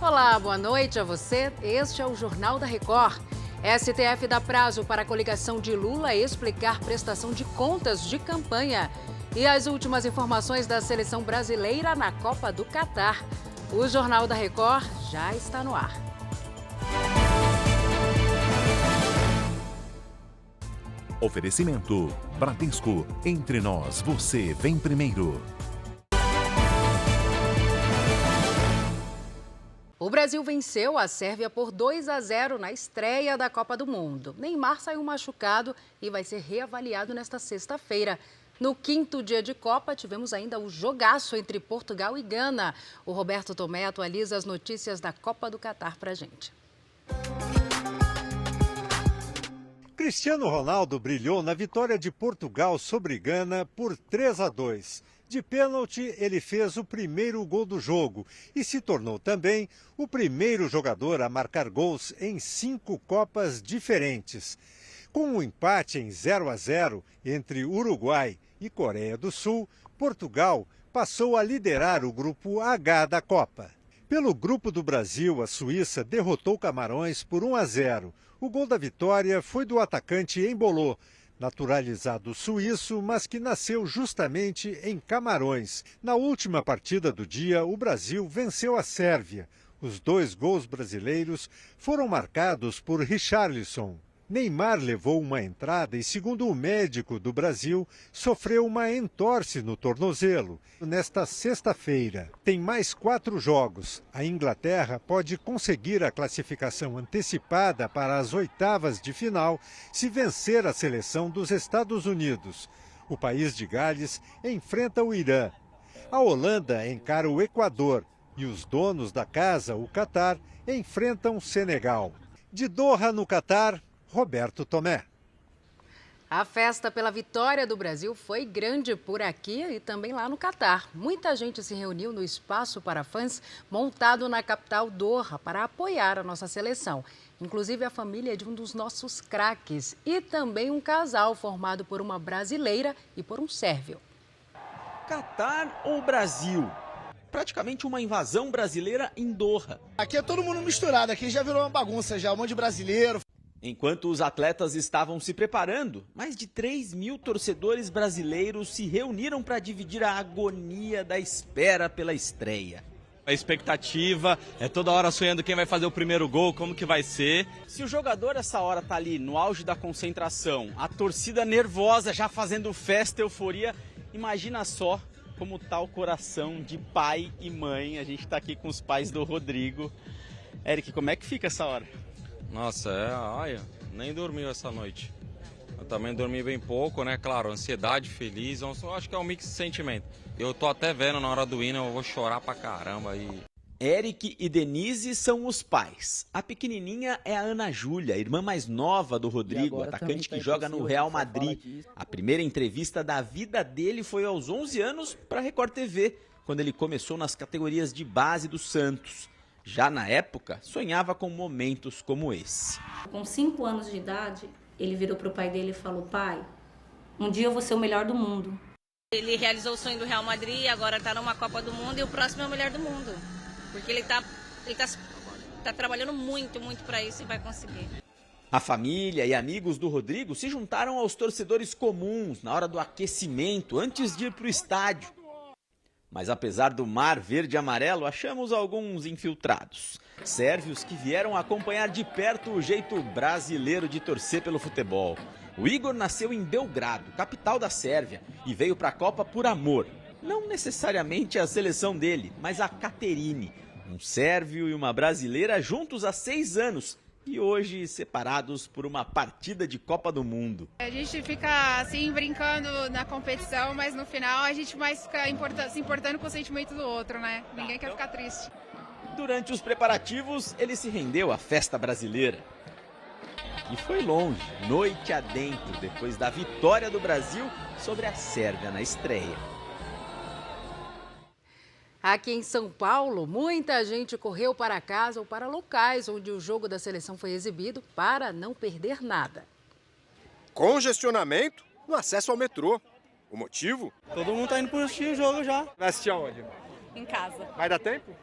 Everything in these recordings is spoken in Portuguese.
Olá, boa noite a você. Este é o Jornal da Record. STF dá prazo para a coligação de Lula explicar prestação de contas de campanha. E as últimas informações da seleção brasileira na Copa do Catar. O Jornal da Record já está no ar. Oferecimento Bradesco. Entre nós, você vem primeiro. O Brasil venceu a Sérvia por 2-0 na estreia da Copa do Mundo. Neymar saiu machucado e vai ser reavaliado nesta sexta-feira. No quinto dia de Copa, tivemos ainda o jogaço entre Portugal e Gana. O Roberto Tomé atualiza as notícias da Copa do Catar para a gente. Cristiano Ronaldo brilhou na vitória de Portugal sobre Gana por 3-2. De pênalti, ele fez o primeiro gol do jogo e se tornou também o primeiro jogador a marcar gols em 5 Copas diferentes. Com um empate em 0-0 entre Uruguai e Coreia do Sul, Portugal passou a liderar o grupo H da Copa. Pelo grupo do Brasil, a Suíça derrotou Camarões por 1-0. O gol da vitória foi do atacante Embolô, naturalizado suíço, mas que nasceu justamente em Camarões. Na última partida do dia, o Brasil venceu a Sérvia. Os 2 gols brasileiros foram marcados por Richarlison. Neymar levou uma entrada e, segundo o médico do Brasil, sofreu uma entorse no tornozelo. Nesta sexta-feira, tem mais 4 jogos. A Inglaterra pode conseguir a classificação antecipada para as oitavas de final se vencer a seleção dos Estados Unidos. O país de Gales enfrenta o Irã. A Holanda encara o Equador e os donos da casa, o Catar, enfrentam o Senegal. De Doha, no Catar, Roberto Tomé. A festa pela vitória do Brasil foi grande por aqui e também lá no Catar. Muita gente se reuniu no espaço para fãs montado na capital Doha para apoiar a nossa seleção. Inclusive a família de um dos nossos craques e também um casal formado por uma brasileira e por um sérvio. Catar ou Brasil? Praticamente uma invasão brasileira em Doha. Aqui é todo mundo misturado, aqui já virou uma bagunça, já um monte de brasileiro. Enquanto os atletas estavam se preparando, mais de 3.000 torcedores brasileiros se reuniram para dividir a agonia da espera pela estreia. A expectativa é toda hora sonhando quem vai fazer o primeiro gol, como que vai ser. Se o jogador essa hora tá ali no auge da concentração, a torcida nervosa já fazendo festa, euforia, imagina só como tá o coração de pai e mãe. A gente tá aqui com os pais do Rodrigo. Eric, como é que fica essa hora? Nossa, nem dormiu essa noite. Eu também dormi bem pouco, né? Claro, ansiedade, feliz, eu acho que é um mix de sentimento. Eu tô até vendo na hora do hino, eu vou chorar pra caramba aí. Eric e Denise são os pais. A pequenininha é a Ana Júlia, irmã mais nova do Rodrigo, atacante que joga no Real Madrid. A primeira entrevista da vida dele foi aos 11 anos para a Record TV, quando ele começou nas categorias de base do Santos. Já na época, sonhava com momentos como esse. Com 5 anos de idade, ele virou para o pai dele e falou: pai, um dia eu vou ser o melhor do mundo. Ele realizou o sonho do Real Madrid, agora está numa Copa do Mundo e o próximo é o melhor do mundo. Porque ele tá trabalhando muito para isso e vai conseguir. A família e amigos do Rodrigo se juntaram aos torcedores comuns na hora do aquecimento, antes de ir para o estádio. Mas apesar do mar verde e amarelo, achamos alguns infiltrados. Sérvios que vieram acompanhar de perto o jeito brasileiro de torcer pelo futebol. O Igor nasceu em Belgrado, capital da Sérvia, e veio para a Copa por amor. Não necessariamente a seleção dele, mas a Caterine. Um sérvio e uma brasileira juntos há 6 anos. E hoje separados por uma partida de Copa do Mundo. A gente fica assim brincando na competição, mas no final a gente mais fica se importando com o sentimento do outro, né? Ninguém quer ficar triste. Durante os preparativos, ele se rendeu à festa brasileira. E foi longe, noite adentro, depois da vitória do Brasil sobre a Sérvia na estreia. Aqui em São Paulo, muita gente correu para casa ou para locais onde o jogo da seleção foi exibido para não perder nada. Congestionamento no acesso ao metrô. O motivo? Todo mundo tá indo para assistir o jogo já. Vai assistir aonde? Em casa. Vai dar tempo?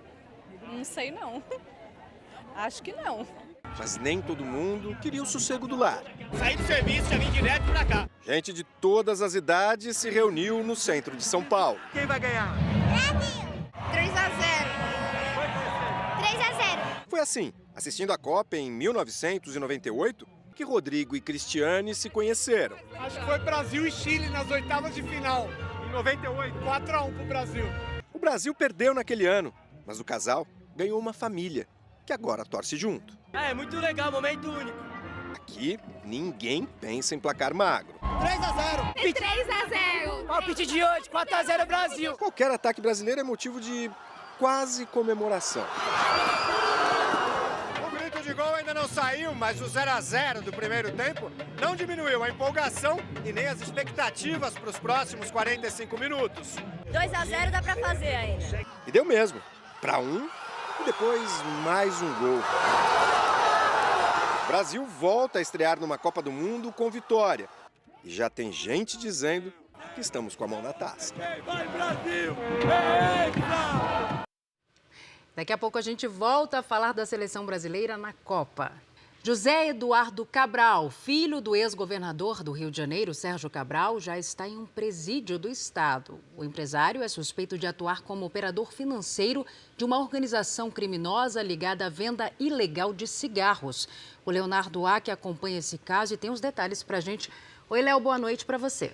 Não sei não. Acho que não. Mas nem todo mundo queria o sossego do lar. Saí do serviço, já vim direto pra cá. Gente de todas as idades se reuniu no centro de São Paulo. Quem vai ganhar? 3-0. Foi assim, assistindo a Copa em 1998, que Rodrigo e Cristiane se conheceram. Acho que foi Brasil e Chile nas oitavas de final. Em 98, 4-1 pro Brasil. O Brasil perdeu naquele ano, mas o casal ganhou uma família, que agora torce junto. É muito legal, momento único. Aqui, ninguém pensa em placar magro. 3-0. 3-0. Palpite de hoje, 4-0 Brasil. Qualquer ataque brasileiro é motivo de quase comemoração. O grito de gol ainda não saiu, mas o 0-0 do primeiro tempo não diminuiu a empolgação e nem as expectativas para os próximos 45 minutos. 2-0 dá pra fazer ainda. E deu mesmo. Para um e depois mais um gol. O Brasil volta a estrear numa Copa do Mundo com vitória. E já tem gente dizendo que estamos com a mão na taça. Vai Brasil! Daqui a pouco a gente volta a falar da seleção brasileira na Copa. José Eduardo Cabral, filho do ex-governador do Rio de Janeiro, Sérgio Cabral, já está em um presídio do estado. O empresário é suspeito de atuar como operador financeiro de uma organização criminosa ligada à venda ilegal de cigarros. O Leonardo Aque acompanha esse caso e tem os detalhes para a gente. Oi, Léo, boa noite para você.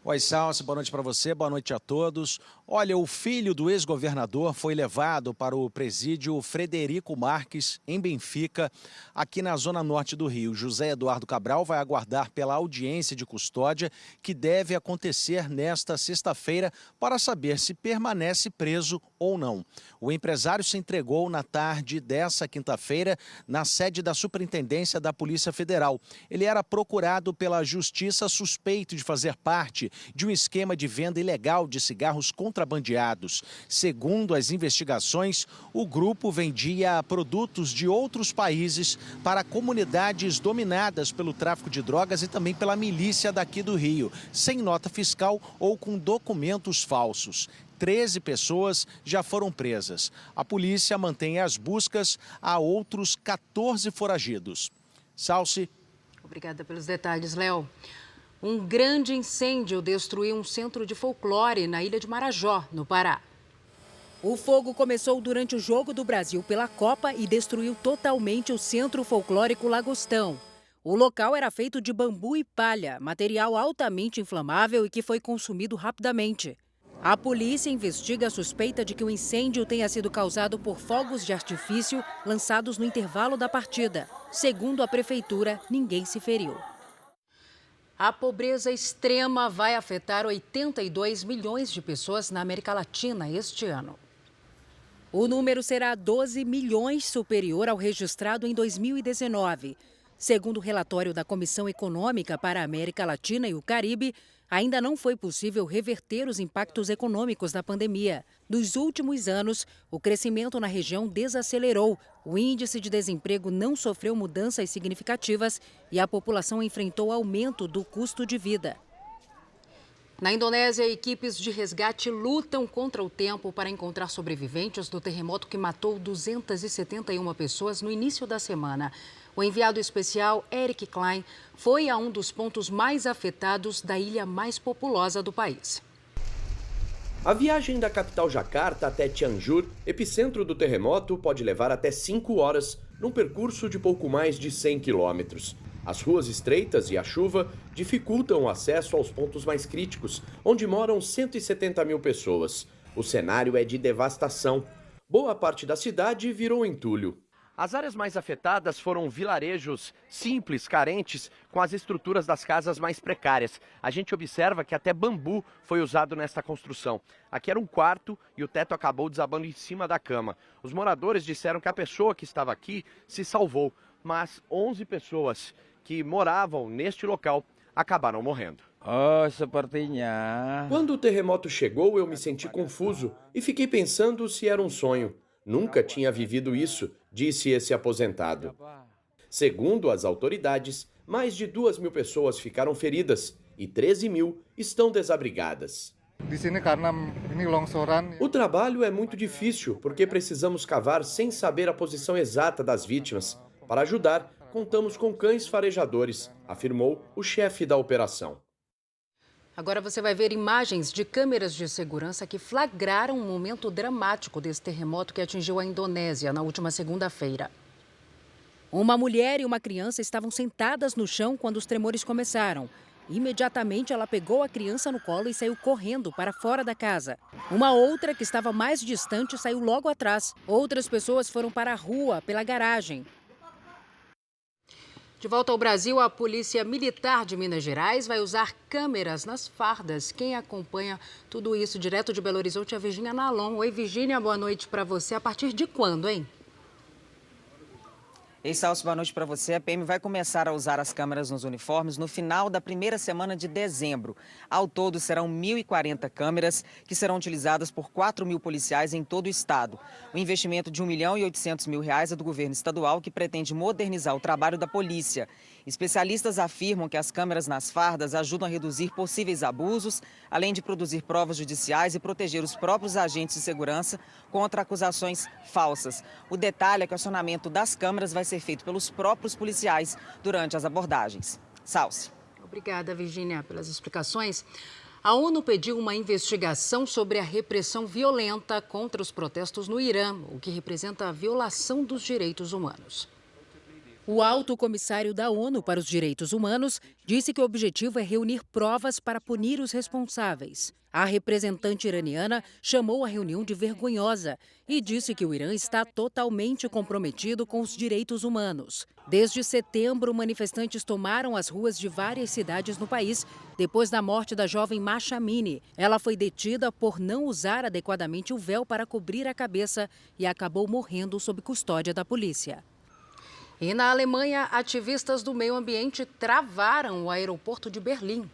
Oi, Salsi, boa noite para você, boa noite a todos. Olha, o filho do ex-governador foi levado para o presídio Frederico Marques, em Benfica, aqui na zona norte do Rio. José Eduardo Cabral vai aguardar pela audiência de custódia, que deve acontecer nesta sexta-feira, para saber se permanece preso ou não. O empresário se entregou na tarde dessa quinta-feira na sede da Superintendência da Polícia Federal. Ele era procurado pela Justiça suspeito de fazer parte de um esquema de venda ilegal de cigarros contrabandeados. Segundo as investigações, o grupo vendia produtos de outros países para comunidades dominadas pelo tráfico de drogas e também pela milícia daqui do Rio, sem nota fiscal ou com documentos falsos. 13 pessoas já foram presas. A polícia mantém as buscas a outros 14 foragidos. Salsi. Obrigada pelos detalhes, Léo. Um grande incêndio destruiu um centro de folclore na ilha de Marajó, no Pará. O fogo começou durante o Jogo do Brasil pela Copa e destruiu totalmente o Centro Folclórico Lagostão. O local era feito de bambu e palha, material altamente inflamável e que foi consumido rapidamente. A polícia investiga a suspeita de que o incêndio tenha sido causado por fogos de artifício lançados no intervalo da partida. Segundo a prefeitura, ninguém se feriu. A pobreza extrema vai afetar 82 milhões de pessoas na América Latina este ano. O número será 12 milhões superior ao registrado em 2019. Segundo o relatório da Comissão Econômica para a América Latina e o Caribe, ainda não foi possível reverter os impactos econômicos da pandemia. Nos últimos anos, o crescimento na região desacelerou, o índice de desemprego não sofreu mudanças significativas e a população enfrentou aumento do custo de vida. Na Indonésia, equipes de resgate lutam contra o tempo para encontrar sobreviventes do terremoto que matou 271 pessoas no início da semana. O enviado especial Eric Klein foi a um dos pontos mais afetados da ilha mais populosa do país. A viagem da capital Jakarta até Cianjur, epicentro do terremoto, pode levar até 5 horas, num percurso de pouco mais de 100 quilômetros. As ruas estreitas e a chuva dificultam o acesso aos pontos mais críticos, onde moram 170 mil pessoas. O cenário é de devastação. Boa parte da cidade virou entulho. As áreas mais afetadas foram vilarejos simples, carentes, com as estruturas das casas mais precárias. A gente observa que até bambu foi usado nesta construção. Aqui era um quarto e o teto acabou desabando em cima da cama. Os moradores disseram que a pessoa que estava aqui se salvou, mas 11 pessoas que moravam neste local acabaram morrendo. Quando o terremoto chegou, eu me senti confuso e fiquei pensando se era um sonho. Nunca tinha vivido isso, disse esse aposentado. Segundo as autoridades, mais de 2.000 pessoas ficaram feridas e 13 mil estão desabrigadas. O trabalho é muito difícil porque precisamos cavar sem saber a posição exata das vítimas. Para ajudar, contamos com cães farejadores, afirmou o chefe da operação. Agora você vai ver imagens de câmeras de segurança que flagraram um momento dramático desse terremoto que atingiu a Indonésia na última segunda-feira. Uma mulher e uma criança estavam sentadas no chão quando os tremores começaram. Imediatamente, ela pegou a criança no colo e saiu correndo para fora da casa. Uma outra, que estava mais distante, saiu logo atrás. Outras pessoas foram para a rua, pela garagem. De volta ao Brasil, a Polícia Militar de Minas Gerais vai usar câmeras nas fardas. Quem acompanha tudo isso direto de Belo Horizonte é a Virgínia Nalon. Oi, Virgínia, boa noite para você. A partir de quando, hein? Ei, Salso, boa noite para você. A PM vai começar a usar as câmeras nos uniformes no final da primeira semana de dezembro. Ao todo, serão 1.040 câmeras que serão utilizadas por 4.000 policiais em todo o estado. O investimento de R$ 1.800.000 é do governo estadual, que pretende modernizar o trabalho da polícia. Especialistas afirmam que as câmeras nas fardas ajudam a reduzir possíveis abusos, além de produzir provas judiciais e proteger os próprios agentes de segurança contra acusações falsas. O detalhe é que o acionamento das câmeras vai ser feito pelos próprios policiais durante as abordagens. Salce. Obrigada, Virgínia, pelas explicações. A ONU pediu uma investigação sobre a repressão violenta contra os protestos no Irã, o que representa a violação dos direitos humanos. O alto comissário da ONU para os Direitos Humanos disse que o objetivo é reunir provas para punir os responsáveis. A representante iraniana chamou a reunião de vergonhosa e disse que o Irã está totalmente comprometido com os direitos humanos. Desde setembro, manifestantes tomaram as ruas de várias cidades no país depois da morte da jovem Mahsa Amini. Ela foi detida por não usar adequadamente o véu para cobrir a cabeça e acabou morrendo sob custódia da polícia. E na Alemanha, ativistas do meio ambiente travaram o aeroporto de Berlim.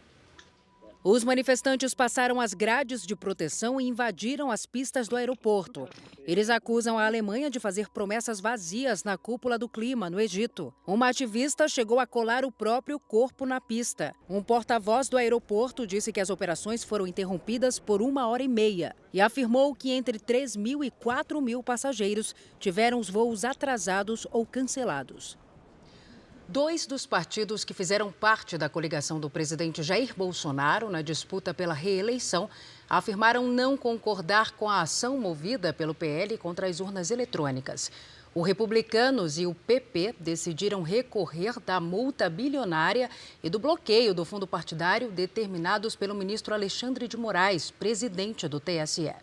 Os manifestantes passaram as grades de proteção e invadiram as pistas do aeroporto. Eles acusam a Alemanha de fazer promessas vazias na cúpula do clima, no Egito. Uma ativista chegou a colar o próprio corpo na pista. Um porta-voz do aeroporto disse que as operações foram interrompidas por 1h30 e afirmou que entre 3.000 e 4.000 passageiros tiveram os voos atrasados ou cancelados. Dois dos partidos que fizeram parte da coligação do presidente Jair Bolsonaro na disputa pela reeleição afirmaram não concordar com a ação movida pelo PL contra as urnas eletrônicas. O Republicanos e o PP decidiram recorrer da multa bilionária e do bloqueio do fundo partidário determinados pelo ministro Alexandre de Moraes, presidente do TSE.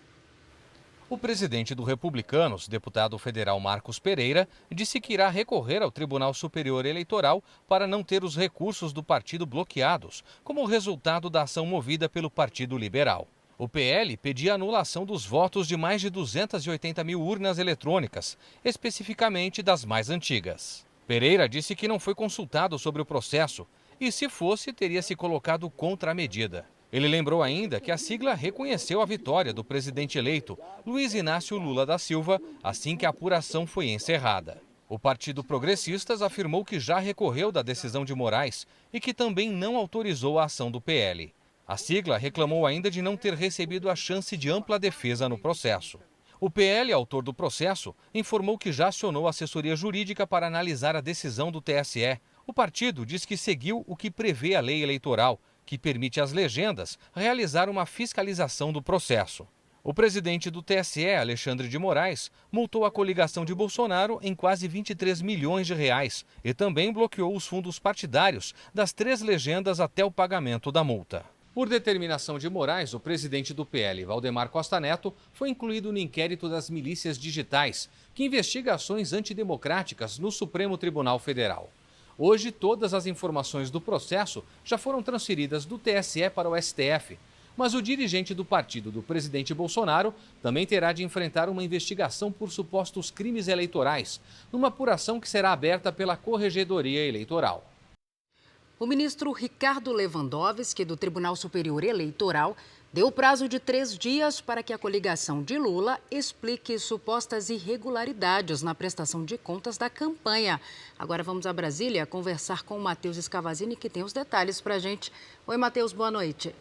O presidente do Republicanos, deputado federal Marcos Pereira, disse que irá recorrer ao Tribunal Superior Eleitoral para não ter os recursos do partido bloqueados, como resultado da ação movida pelo Partido Liberal. O PL pedia a anulação dos votos de mais de 280 mil urnas eletrônicas, especificamente das mais antigas. Pereira disse que não foi consultado sobre o processo e, se fosse, teria se colocado contra a medida. Ele lembrou ainda que a sigla reconheceu a vitória do presidente eleito, Luiz Inácio Lula da Silva, assim que a apuração foi encerrada. O Partido Progressistas afirmou que já recorreu da decisão de Moraes e que também não autorizou a ação do PL. A sigla reclamou ainda de não ter recebido a chance de ampla defesa no processo. O PL, autor do processo, informou que já acionou a assessoria jurídica para analisar a decisão do TSE. O partido diz que seguiu o que prevê a lei eleitoral, que permite às legendas realizar uma fiscalização do processo. O presidente do TSE, Alexandre de Moraes, multou a coligação de Bolsonaro em quase 23 milhões de reais e também bloqueou os fundos partidários das 3 legendas até o pagamento da multa. Por determinação de Moraes, o presidente do PL, Valdemar Costa Neto, foi incluído no inquérito das milícias digitais, que investiga ações antidemocráticas no Supremo Tribunal Federal. Hoje, todas as informações do processo já foram transferidas do TSE para o STF, mas o dirigente do partido do presidente Bolsonaro também terá de enfrentar uma investigação por supostos crimes eleitorais, numa apuração que será aberta pela Corregedoria Eleitoral. O ministro Ricardo Lewandowski, do Tribunal Superior Eleitoral, deu prazo de 3 dias para que a coligação de Lula explique supostas irregularidades na prestação de contas da campanha. Agora vamos a Brasília conversar com o Matheus Escavazini, que tem os detalhes para a gente. Oi, Matheus, boa noite.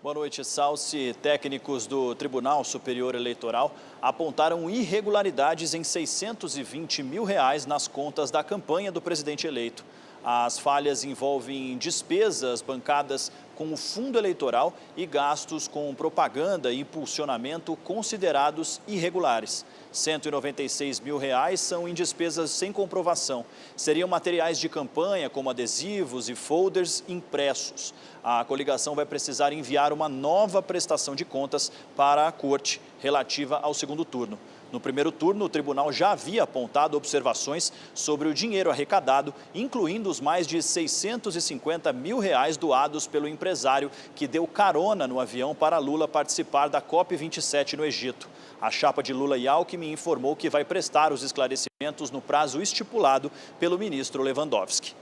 Boa noite, Salsi. Técnicos do Tribunal Superior Eleitoral apontaram irregularidades em R$620 mil nas contas da campanha do presidente eleito. As falhas envolvem despesas bancadas com o fundo eleitoral e gastos com propaganda e impulsionamento considerados irregulares. R$196 mil são em despesas sem comprovação. Seriam materiais de campanha, como adesivos e folders impressos. A coligação vai precisar enviar uma nova prestação de contas para a corte relativa ao segundo turno. No primeiro turno, o tribunal já havia apontado observações sobre o dinheiro arrecadado, incluindo os mais de R$650 mil doados pelo empresário que deu carona no avião para Lula participar da COP27 no Egito. A chapa de Lula e Alckmin informou que vai prestar os esclarecimentos no prazo estipulado pelo ministro Lewandowski.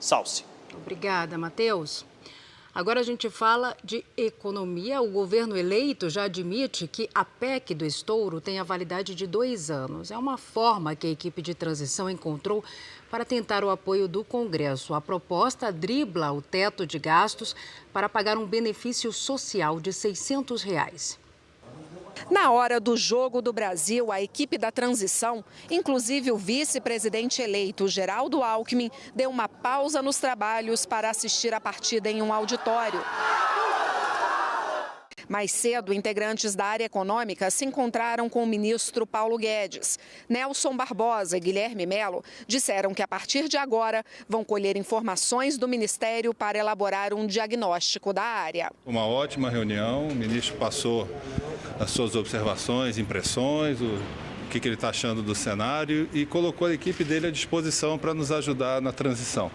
Salsi. Obrigada, Matheus. Agora a gente fala de economia. O governo eleito já admite que a PEC do estouro tem a validade de 2 anos. É uma forma que a equipe de transição encontrou para tentar o apoio do Congresso. A proposta dribla o teto de gastos para pagar um benefício social de R$600. Na hora do jogo do Brasil, a equipe da transição, inclusive o vice-presidente eleito, Geraldo Alckmin, deu uma pausa nos trabalhos para assistir a partida em um auditório. Mais cedo, integrantes da área econômica se encontraram com o ministro Paulo Guedes. Nelson Barbosa e Guilherme Melo disseram que a partir de agora vão colher informações do Ministério para elaborar um diagnóstico da área. Uma ótima reunião, o ministro passou as suas observações, impressões, o que ele está achando do cenário e colocou a equipe dele à disposição para nos ajudar na transição,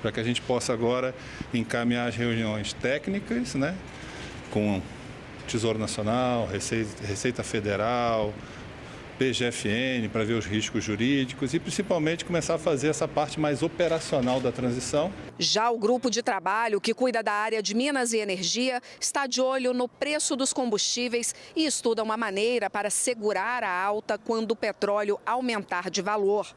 para que a gente possa agora encaminhar as reuniões técnicas, né, com Tesouro Nacional, Receita Federal, PGFN, para ver os riscos jurídicos e principalmente começar a fazer essa parte mais operacional da transição. Já o grupo de trabalho que cuida da área de Minas e Energia está de olho no preço dos combustíveis e estuda uma maneira para segurar a alta quando o petróleo aumentar de valor.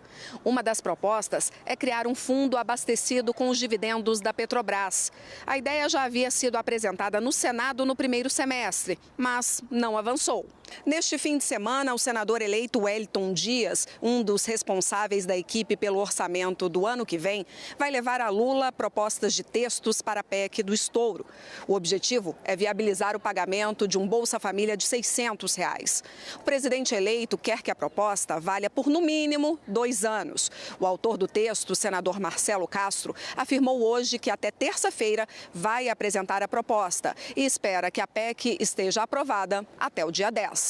Uma das propostas é criar um fundo abastecido com os dividendos da Petrobras. A ideia já havia sido apresentada no Senado no primeiro semestre, mas não avançou. Neste fim de semana, o senador eleito Wellington Dias, um dos responsáveis da equipe pelo orçamento do ano que vem, vai levar a Lula propostas de textos para a PEC do estouro. O objetivo é viabilizar o pagamento de um Bolsa Família de R$600. O presidente eleito quer que a proposta valha por, no mínimo, 2 anos. O autor do texto, o senador Marcelo Castro, afirmou hoje que até terça-feira vai apresentar a proposta e espera que a PEC esteja aprovada até o dia 10.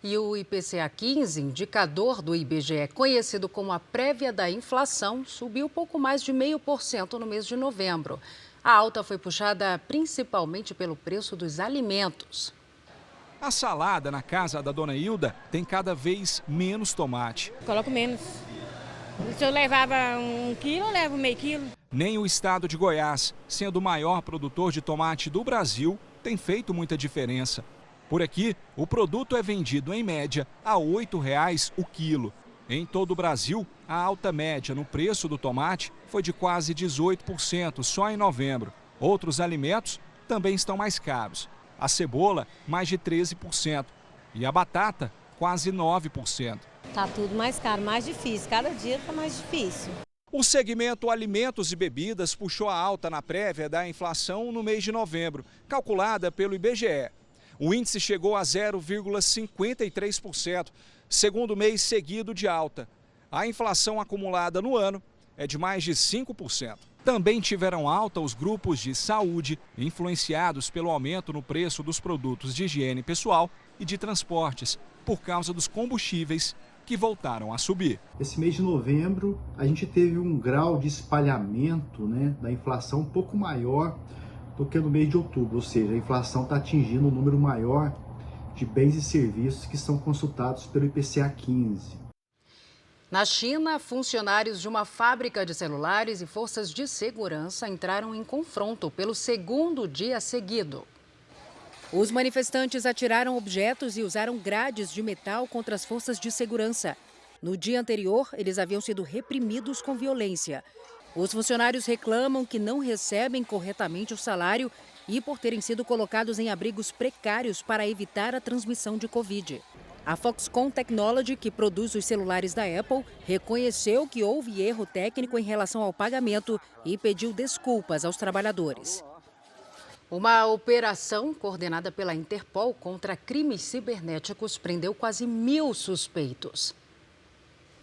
E o IPCA 15, indicador do IBGE, conhecido como a prévia da inflação, subiu pouco mais de 0,5% no mês de novembro. A alta foi puxada principalmente pelo preço dos alimentos. A salada na casa da dona Hilda tem cada vez menos tomate. Coloco menos. Se eu levava 1 quilo, eu levo meio quilo. Nem o estado de Goiás, sendo o maior produtor de tomate do Brasil, tem feito muita diferença. Por aqui, o produto é vendido em média a R$ 8,00 o quilo. Em todo o Brasil, a alta média no preço do tomate foi de quase 18% só em novembro. Outros alimentos também estão mais caros. A cebola, mais de 13%. E a batata, quase 9%. Tá tudo mais caro, mais difícil. Cada dia está mais difícil. O segmento alimentos e bebidas puxou a alta na prévia da inflação no mês de novembro, calculada pelo IBGE. O índice chegou a 0,53%, segundo mês seguido de alta. A inflação acumulada no ano é de mais de 5%. Também tiveram alta os grupos de saúde, influenciados pelo aumento no preço dos produtos de higiene pessoal e de transportes, por causa dos combustíveis que voltaram a subir. Esse mês de novembro, a gente teve um grau de espalhamento, da inflação um pouco maior do que no mês de outubro, ou seja, a inflação está atingindo um número maior de bens e serviços que são consultados pelo IPCA 15. Na China, funcionários de uma fábrica de celulares e forças de segurança entraram em confronto pelo 2º dia seguido. Os manifestantes atiraram objetos e usaram grades de metal contra as forças de segurança. No dia anterior, eles haviam sido reprimidos com violência. Os funcionários reclamam que não recebem corretamente o salário e por terem sido colocados em abrigos precários para evitar a transmissão de Covid. A Foxconn Technology, que produz os celulares da Apple, reconheceu que houve erro técnico em relação ao pagamento e pediu desculpas aos trabalhadores. Uma operação coordenada pela Interpol contra crimes cibernéticos prendeu quase 1.000 suspeitos.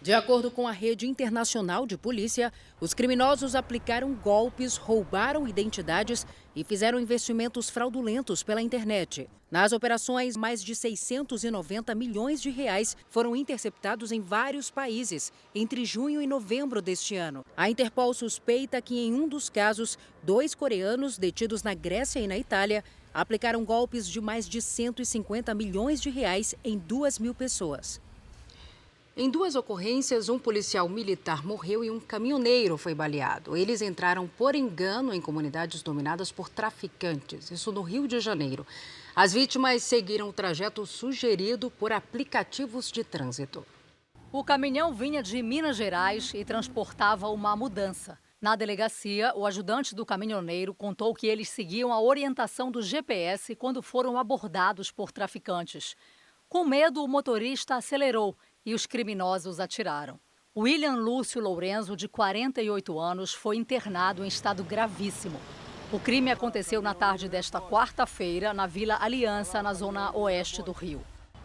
De acordo com a rede internacional de polícia, os criminosos aplicaram golpes, roubaram identidades e fizeram investimentos fraudulentos pela internet. Nas operações, mais de 690 milhões de reais foram interceptados em vários países entre junho e novembro deste ano. A Interpol suspeita que, em um dos casos, 2 coreanos detidos na Grécia e na Itália aplicaram golpes de mais de 150 milhões de reais em 2.000 pessoas. Em 2 ocorrências, um policial militar morreu e um caminhoneiro foi baleado. Eles entraram por engano em comunidades dominadas por traficantes, isso no Rio de Janeiro. As vítimas seguiram o trajeto sugerido por aplicativos de trânsito. O caminhão vinha de Minas Gerais e transportava uma mudança. Na delegacia, o ajudante do caminhoneiro contou que eles seguiam a orientação do GPS quando foram abordados por traficantes. Com medo, o motorista acelerou e os criminosos atiraram. William Lúcio Lourenço, de 48 anos, foi internado em estado gravíssimo. O crime aconteceu na tarde desta quarta-feira, na Vila Aliança, na zona oeste do Rio.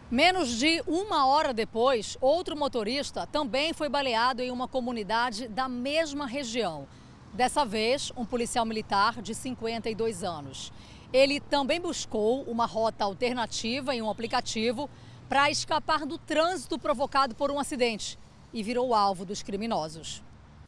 Menos de 1 hora depois, outro motorista também foi baleado em uma comunidade da mesma região. Dessa vez, um policial militar de 52 anos. Ele também buscou uma rota alternativa em um aplicativo para escapar do trânsito provocado por um acidente e virou alvo dos criminosos.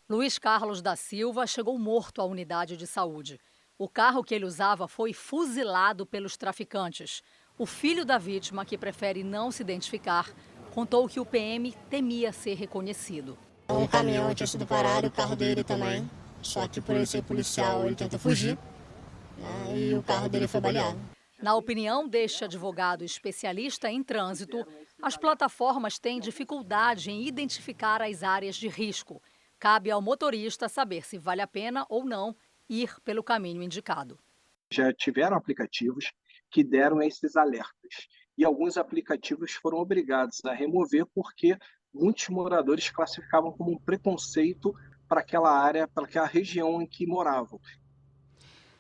Luiz Carlos da Silva chegou morto à unidade de saúde. O carro que ele usava foi fuzilado pelos traficantes. O filho da vítima, que prefere não se identificar, contou que o PM temia ser reconhecido. Um caminhão tinha sido parado, o carro dele também, só que por ele ser policial ele tentou fugir, né, e o carro dele foi baleado. Na opinião deste advogado especialista em trânsito, as plataformas têm dificuldade em identificar as áreas de risco. Cabe ao motorista saber se vale a pena ou não ir pelo caminho indicado. Já tiveram aplicativos que deram esses alertas e alguns aplicativos foram obrigados a remover porque muitos moradores classificavam como um preconceito para aquela área, para aquela região em que moravam.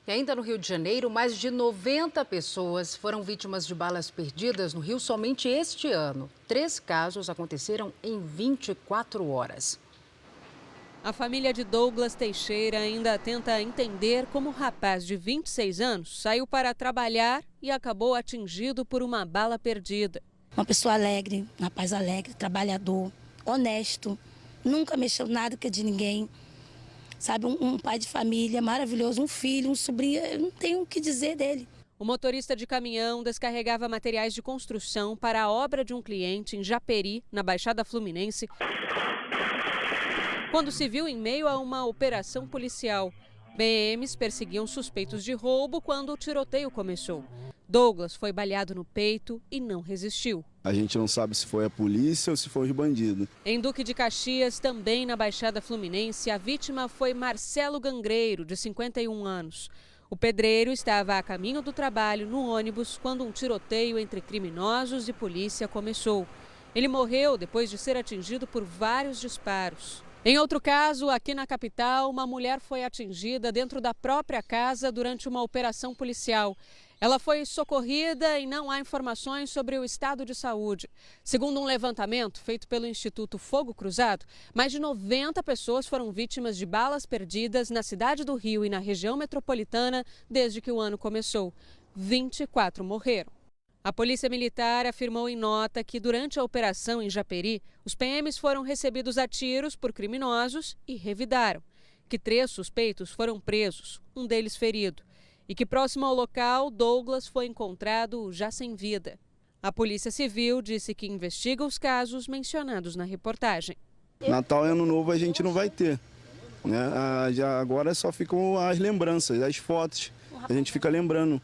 E ainda no Rio de Janeiro, mais de 90 pessoas foram vítimas de balas perdidas no Rio somente este ano. 3 casos aconteceram em 24 horas. A família de Douglas Teixeira ainda tenta entender como o rapaz de 26 anos saiu para trabalhar e acabou atingido por uma bala perdida. Uma pessoa alegre, um rapaz alegre, trabalhador, honesto, nunca mexeu nada que de ninguém. Sabe, um pai de família maravilhoso, um filho, um sobrinho, eu não tenho o que dizer dele. O motorista de caminhão descarregava materiais de construção para a obra de um cliente em Japeri, na Baixada Fluminense, quando se viu em meio a uma operação policial. PMs perseguiam suspeitos de roubo quando o tiroteio começou. Douglas foi baleado no peito e não resistiu. A gente não sabe se foi a polícia ou se foi os bandidos. Em Duque de Caxias, também na Baixada Fluminense, a vítima foi Marcelo Gangreiro, de 51 anos. O pedreiro estava a caminho do trabalho no ônibus quando um tiroteio entre criminosos e polícia começou. Ele morreu depois de ser atingido por vários disparos. Em outro caso, aqui na capital, uma mulher foi atingida dentro da própria casa durante uma operação policial. Ela foi socorrida e não há informações sobre o estado de saúde. Segundo um levantamento feito pelo Instituto Fogo Cruzado, mais de 90 pessoas foram vítimas de balas perdidas na cidade do Rio e na região metropolitana desde que o ano começou. 24 morreram. A Polícia Militar afirmou em nota que durante a operação em Japeri, os PMs foram recebidos a tiros por criminosos e revidaram. Que 3 suspeitos foram presos, um deles ferido. E que próximo ao local, Douglas foi encontrado já sem vida. A Polícia Civil disse que investiga os casos mencionados na reportagem. Natal e Ano Novo a gente não vai ter, né? Agora só ficam as lembranças, as fotos. A gente fica lembrando.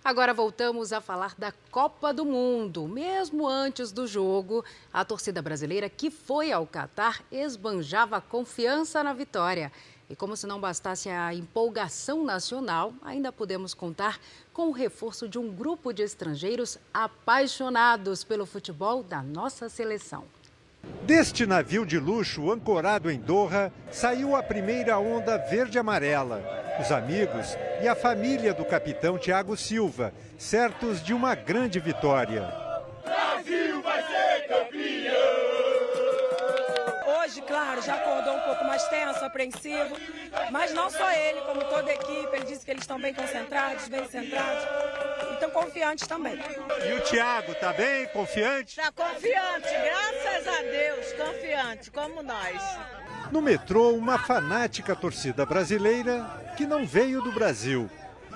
Agora voltamos a falar da Copa do Mundo. Mesmo antes do jogo, a torcida brasileira que foi ao Catar esbanjava confiança na vitória. E como se não bastasse a empolgação nacional, ainda podemos contar com o reforço de um grupo de estrangeiros apaixonados pelo futebol da nossa seleção. Deste navio de luxo ancorado em Doha, saiu a primeira onda verde-amarela. Os amigos e a família do capitão Thiago Silva, certos de uma grande vitória. Brasil vai ser campeão! Hoje, claro, já acordou um pouco mais tenso, apreensivo, mas não só ele, como toda a equipe. Ele disse que eles estão bem concentrados, bem centrados e estão confiantes também. E o Thiago, tá bem? Confiante? Tá confiante, graças a Deus, confiante, como nós. No metrô, uma fanática torcida brasileira que não veio do Brasil.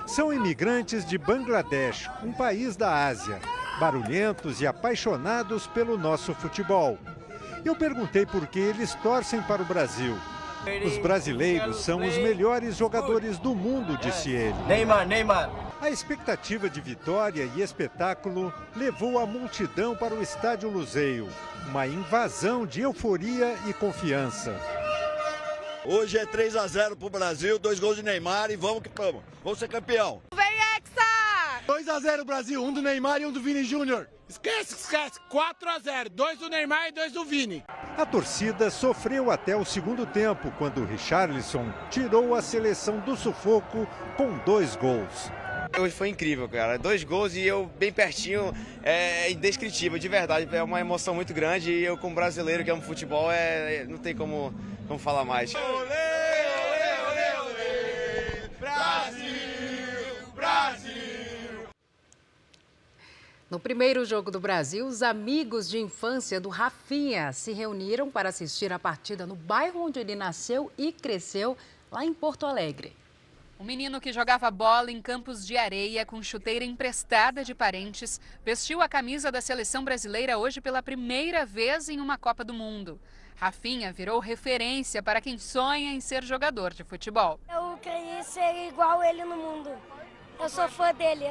São imigrantes de Bangladesh, um país da Ásia, barulhentos e apaixonados pelo nosso futebol. Eu perguntei por que eles torcem para o Brasil. Os brasileiros são os melhores jogadores do mundo, disse ele. Neymar. A expectativa de vitória e espetáculo levou a multidão para o Estádio Luzeiro. Uma invasão de euforia e confiança. Hoje é 3-0 pro Brasil, 2 gols de Neymar e vamos que vamos. Vamos ser campeão. Vem, Hexa! 2-0 Brasil, um do Neymar e um do Vini Júnior. Esquece. 4-0, 2 do Neymar e 2 do Vini. A torcida sofreu até o segundo tempo, quando Richarlison tirou a seleção do sufoco com 2 gols. Hoje foi incrível, cara. 2 gols e eu bem pertinho, é indescritível, de verdade. É uma emoção muito grande e eu, como brasileiro que amo futebol, não tem como falar mais. Olê, olê, olê, olê. Brasil, Brasil. No primeiro jogo do Brasil, os amigos de infância do Rafinha se reuniram para assistir a partida no bairro onde ele nasceu e cresceu, lá em Porto Alegre. O menino que jogava bola em campos de areia com chuteira emprestada de parentes vestiu a camisa da seleção brasileira hoje pela primeira vez em uma Copa do Mundo. Rafinha virou referência para quem sonha em ser jogador de futebol. Eu queria ser igual ele no mundo. Eu sou fã dele.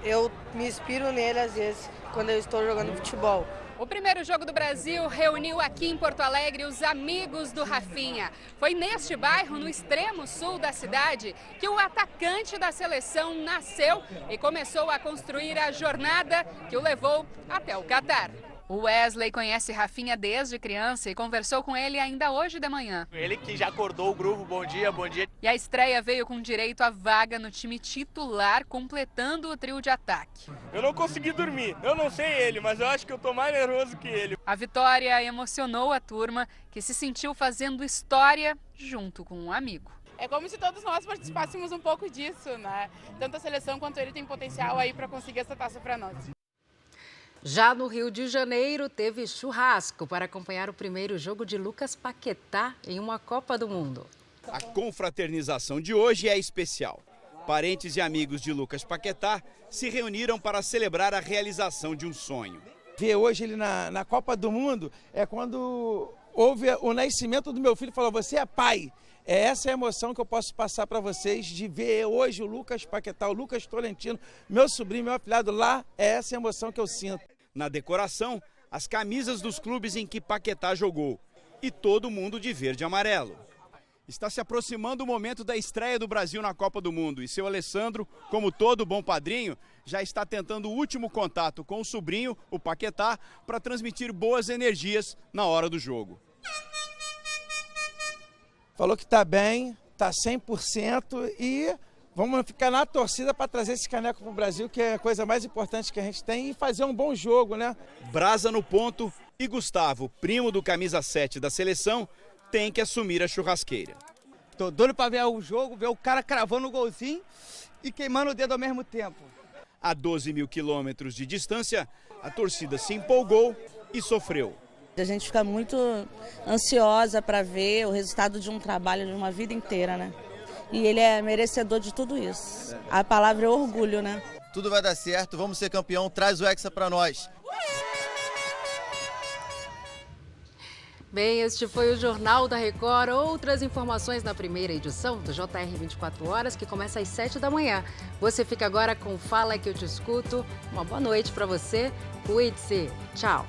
Eu me inspiro nele às vezes, quando eu estou jogando futebol. O primeiro jogo do Brasil reuniu aqui em Porto Alegre os amigos do Rafinha. Foi neste bairro, no extremo sul da cidade, que o atacante da seleção nasceu e começou a construir a jornada que o levou até o Catar. O Wesley conhece Rafinha desde criança e conversou com ele ainda hoje de manhã. Ele que já acordou o grupo, bom dia. E a estreia veio com direito à vaga no time titular, completando o trio de ataque. Eu não consegui dormir, eu não sei ele, mas eu acho que eu tô mais nervoso que ele. A vitória emocionou a turma, que se sentiu fazendo história junto com um amigo. É como se todos nós participássemos um pouco disso, né? Tanto a seleção quanto ele tem potencial aí para conseguir essa taça para nós. Já no Rio de Janeiro, teve churrasco para acompanhar o primeiro jogo de Lucas Paquetá em uma Copa do Mundo. A confraternização de hoje é especial. Parentes e amigos de Lucas Paquetá se reuniram para celebrar a realização de um sonho. Ver hoje ele na Copa do Mundo é quando houve o nascimento do meu filho, falou, você é pai. É essa a emoção que eu posso passar para vocês, de ver hoje o Lucas Paquetá, o Lucas Tolentino, meu sobrinho, meu afilhado lá, é essa a emoção que eu sinto. Na decoração, as camisas dos clubes em que Paquetá jogou e todo mundo de verde e amarelo. Está se aproximando o momento da estreia do Brasil na Copa do Mundo e seu Alessandro, como todo bom padrinho, já está tentando o último contato com o sobrinho, o Paquetá, para transmitir boas energias na hora do jogo. Falou que está bem, está 100% e vamos ficar na torcida para trazer esse caneco para o Brasil, que é a coisa mais importante que a gente tem, e fazer um bom jogo, né? Brasa no ponto e Gustavo, primo do camisa 7 da seleção, tem que assumir a churrasqueira. Tô doido para ver o jogo, ver o cara cravando o golzinho e queimando o dedo ao mesmo tempo. A 12 mil quilômetros de distância, a torcida se empolgou e sofreu. A gente fica muito ansiosa para ver o resultado de um trabalho de uma vida inteira, né? E ele é merecedor de tudo isso. A palavra é orgulho, né? Tudo vai dar certo, vamos ser campeão, traz o Hexa para nós. Bem, este foi o Jornal da Record. Outras informações na primeira edição do JR 24 Horas, que começa às 7 da manhã. Você fica agora com Fala Que Eu Te Escuto. Uma boa noite para você. Cuide-se. Tchau.